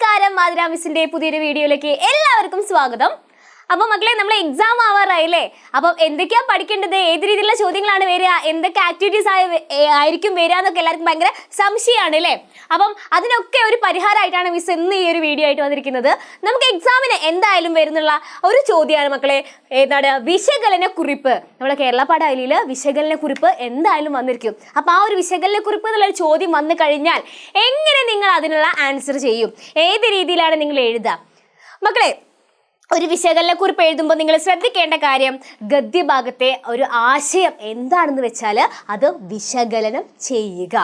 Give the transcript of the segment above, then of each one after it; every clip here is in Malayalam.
നമസ്കാരം, മാതൃ മിസ്സിന്റെ പുതിയൊരു വീഡിയോയിലേക്ക് എല്ലാവർക്കും സ്വാഗതം. അപ്പോൾ മക്കളെ, നമ്മൾ എക്സാം ആവാറായില്ലേ? അപ്പം എന്തൊക്കെയാ പഠിക്കേണ്ടത്, ഏത് രീതിയിലുള്ള ചോദ്യങ്ങളാണ് വരിക, എന്തൊക്കെ ആക്ടിവിറ്റീസ് ആയിരിക്കും വരിക എന്നൊക്കെ എല്ലാവർക്കും ഭയങ്കര സംശയമാണ് അല്ലേ? അപ്പം അതിനൊക്കെ ഒരു പരിഹാരമായിട്ടാണ് മിസ് ഇന്ന് ഈ ഒരു വീഡിയോ ആയിട്ട് വന്നിരിക്കുന്നത്. നമുക്ക് എക്സാമിന് എന്തായാലും വരുന്നുള്ള ഒരു ചോദ്യമാണ് മക്കളെ, ഏതാണ് വിശകലന കുറിപ്പ്. നമ്മുടെ കേരള പാഠാവലിയിൽ വിശകലന കുറിപ്പ് എന്തായാലും വന്നിരിക്കും. അപ്പോൾ ആ ഒരു വിശകലന കുറിപ്പ് എന്നുള്ളൊരു ചോദ്യം വന്നു കഴിഞ്ഞാൽ എങ്ങനെ നിങ്ങൾ അതിനുള്ള ആൻസർ ചെയ്യും, ഏത് രീതിയിലാണ് നിങ്ങൾ എഴുതുക? മക്കളെ, ഒരു വിശകലനക്കുറിപ്പ് എഴുതുമ്പോൾ നിങ്ങൾ ശ്രദ്ധിക്കേണ്ട കാര്യം, ഗദ്യഭാഗത്തെ ഒരു ആശയം എന്താണെന്ന് വെച്ചാൽ അത് വിശകലനം ചെയ്യുക.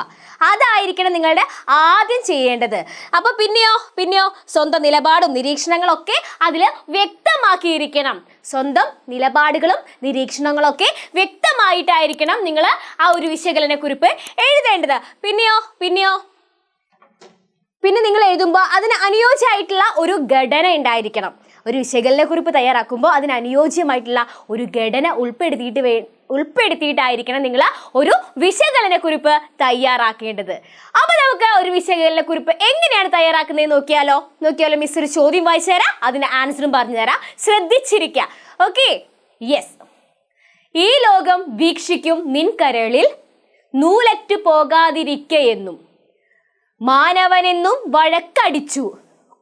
അതായിരിക്കണം നിങ്ങളുടെ ആദ്യം ചെയ്യേണ്ടത്. അപ്പോൾ പിന്നെയോ സ്വന്തം നിലപാടും നിരീക്ഷണങ്ങളൊക്കെ അതിൽ വ്യക്തമാക്കിയിരിക്കണം. സ്വന്തം നിലപാടുകളും നിരീക്ഷണങ്ങളൊക്കെ വ്യക്തമായിട്ടായിരിക്കണം നിങ്ങൾ ആ ഒരു വിശകലനക്കുറിപ്പ് എഴുതേണ്ടത്. പിന്നെ നിങ്ങൾ എഴുതുമ്പോൾ അതിന് അനുയോജ്യമായിട്ടുള്ള ഒരു ഘടന ഉണ്ടായിരിക്കണം. ഒരു വിശകലനക്കുറിപ്പ് തയ്യാറാക്കുമ്പോൾ അതിന് അനുയോജ്യമായിട്ടുള്ള ഒരു ഘടന ഉൾപ്പെടുത്തിയിട്ടായിരിക്കണം നിങ്ങൾ ഒരു വിശകലനക്കുറിപ്പ് തയ്യാറാക്കേണ്ടത്. അപ്പോൾ നമുക്ക് ഒരു വിശകലനക്കുറിപ്പ് എങ്ങനെയാണ് തയ്യാറാക്കുന്നത് നോക്കിയാലോ? മിസ് ഒരു ചോദ്യം വായിച്ചു തരാം, അതിൻ്റെ ആൻസറും പറഞ്ഞു തരാം. ശ്രദ്ധിച്ചിരിക്കുക. Okay, yes. ഈ ലോകം വീക്ഷിക്കും നിൻ കരളിൽ നൂലറ്റു പോകാതിരിക്കയെന്നും മാനവനെന്നും വഴക്കടിച്ചു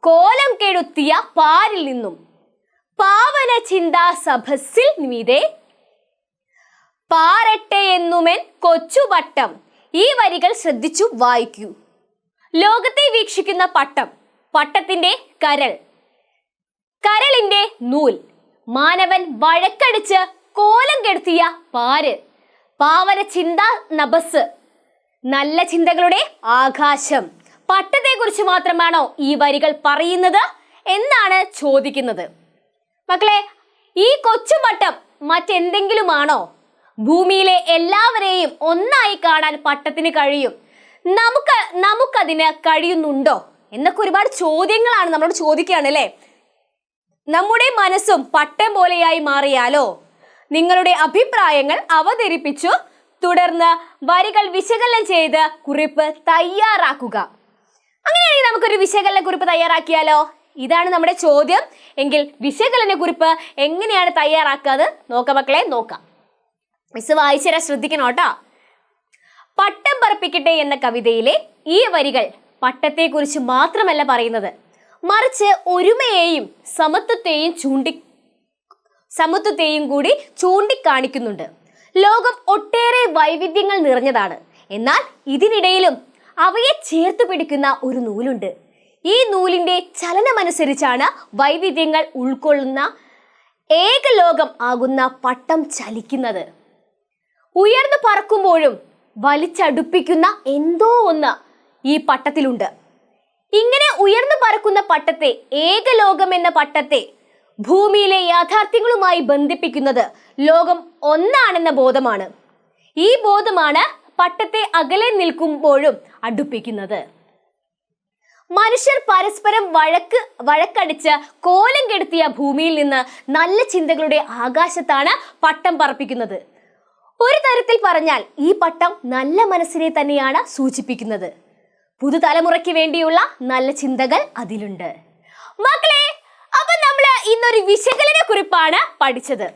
കോലം കെടുത്തിയ പാരിൽ നിന്നും പാവന ചിന്താ സഭസിൽ മീതെ പാരട്ടെ എന്നുമെൻ കൊച്ചുപട്ടം. ഈ വരികൾ ശ്രദ്ധിച്ചു വായിക്കൂ. ലോകത്തെ വീക്ഷിക്കുന്ന പട്ടം, പട്ടത്തിന്റെ കരൾ, കരളിന്റെ നൂൽ, മാനവൻ വഴക്കടിച്ച് കോലം കെടുത്തിയ പാര്, പാവന ചിന്താ നഭസ്, നല്ല ചിന്തകളുടെ ആകാശം. പട്ടത്തെക്കുറിച്ച് മാത്രമാണോ ഈ വരികൾ പറയുന്നത് എന്നാണ് ചോദിക്കുന്നത്. മക്കളെ, ഈ കൊച്ചുപട്ടം മറ്റെന്തെങ്കിലുമാണോ? ഭൂമിയിലെ എല്ലാവരെയും ഒന്നായി കാണാൻ പട്ടത്തിന് കഴിയും. നമുക്കതിന് കഴിയുന്നുണ്ടോ എന്നൊക്കെ ഒരുപാട് ചോദ്യങ്ങളാണ് നമ്മളോട് ചോദിക്കുകയാണ് അല്ലേ? നമ്മുടെ മനസ്സും പട്ടം പോലെയായി മാറിയാലോ? നിങ്ങളുടെ അഭിപ്രായങ്ങൾ അവതരിപ്പിച്ചു തുടർന്ന് വരികൾ വിശകലനം ചെയ്ത് കുറിപ്പ് തയ്യാറാക്കുക. അങ്ങനെയാണെങ്കിൽ നമുക്കൊരു വിശകലനക്കുറിപ്പ് തയ്യാറാക്കിയാലോ? ഇതാണ് നമ്മുടെ ചോദ്യം. എങ്കിൽ വിശകലനക്കുറിപ്പ് എങ്ങനെയാണ് തയ്യാറാക്കുക നോക്കാം മക്കളെ, നോക്കാം. മിസ് വായിച്ചുതരാൻ ശ്രദ്ധിക്കണം കേട്ടോ. പട്ടം പറപ്പിക്കട്ടെ എന്ന കവിതയിലെ ഈ വരികൾ പട്ടത്തെക്കുറിച്ച് മാത്രമല്ല പറയുന്നത്, മറിച്ച് ഒരുമയെയും സമത്വത്തെയും കൂടി ചൂണ്ടിക്കാണിക്കുന്നുണ്ട്. ലോകം ഒട്ടേറെ വൈവിധ്യങ്ങൾ നിറഞ്ഞതാണ്. എന്നാൽ ഇതിനിടയിലും അവയെ ചേർത്ത് പിടിക്കുന്ന ഒരു നൂലുണ്ട്. ഈ നൂലിന്റെ ചലനമനുസരിച്ചാണ് വൈവിധ്യങ്ങൾ ഉൾക്കൊള്ളുന്ന ഏകലോകം ആകുന്ന പട്ടം ചലിക്കുന്നത്. ഉയർന്നു പറക്കുമ്പോഴും വലിച്ചടുപ്പിക്കുന്ന എന്തോ ഒന്ന് ഈ പട്ടത്തിലുണ്ട്. ഇങ്ങനെ ഉയർന്നു പറക്കുന്ന പട്ടത്തെ, ഏകലോകം എന്ന പട്ടത്തെ ഭൂമിയിലെ യാഥാർത്ഥ്യങ്ങളുമായി ബന്ധിപ്പിക്കുന്നത് ലോകം ഒന്നാണെന്ന ബോധമാണ്. ഈ ബോധമാണ് പട്ടത്തെ അകലെ നിൽക്കുമ്പോഴും അടുപ്പിക്കുന്നത്. മനുഷ്യർ പരസ്പരം വഴക്കടിച്ച് കോലം കെടുത്തിയ ഭൂമിയിൽ നിന്ന് നല്ല ചിന്തകളുടെ ആകാശത്താണ് പട്ടം പറപ്പിക്കുന്നത്. ഒരു തരത്തിൽ പറഞ്ഞാൽ ഈ പട്ടം നല്ല മനസ്സിനെ തന്നെയാണ് സൂചിപ്പിക്കുന്നത്. പുതുതലമുറയ്ക്ക് വേണ്ടിയുള്ള നല്ല ചിന്തകൾ അതിലുണ്ട്. മക്കളെ, അപ്പൊ നമ്മൾ ഇന്നൊരു വിശകലന കുറിപ്പാണ് പഠിച്ചത്.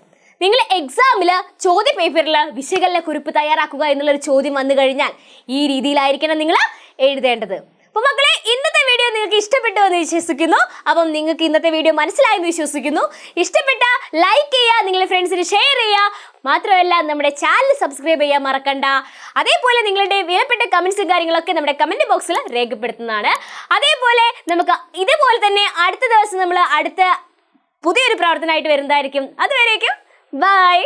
നിങ്ങൾ എക്സാമിൽ ചോദ്യ പേപ്പറിൽ വിശകലനക്കുറിപ്പ് തയ്യാറാക്കുക എന്നുള്ളൊരു ചോദ്യം വന്നു കഴിഞ്ഞാൽ ഈ രീതിയിലായിരിക്കണം നിങ്ങൾ എഴുതേണ്ടത്. അപ്പോൾ മക്കളെ, ഇന്നത്തെ വീഡിയോ നിങ്ങൾക്ക് ഇഷ്ടപ്പെട്ടു എന്ന് വിശ്വസിക്കുന്നു. അപ്പം നിങ്ങൾക്ക് ഇന്നത്തെ വീഡിയോ മനസ്സിലായെന്ന് വിശ്വസിക്കുന്നു. ഇഷ്ടപ്പെട്ട ലൈക്ക് ചെയ്യുക, നിങ്ങളുടെ ഫ്രണ്ട്സിന് ഷെയർ ചെയ്യുക. മാത്രമല്ല നമ്മുടെ ചാനൽ സബ്സ്ക്രൈബ് ചെയ്യാൻ മറക്കണ്ട. അതേപോലെ നിങ്ങളുടെ വിലപ്പെട്ട കമൻസും കാര്യങ്ങളൊക്കെ നമ്മുടെ കമൻറ്റ് ബോക്സിൽ രേഖപ്പെടുത്തുന്നതാണ്. അതേപോലെ നമുക്ക് ഇതുപോലെ തന്നെ അടുത്ത ദിവസം നമ്മൾ അടുത്ത പുതിയൊരു പ്രവർത്തനമായിട്ട് വരുന്നതായിരിക്കും. അതുവരേക്കും ബൈ.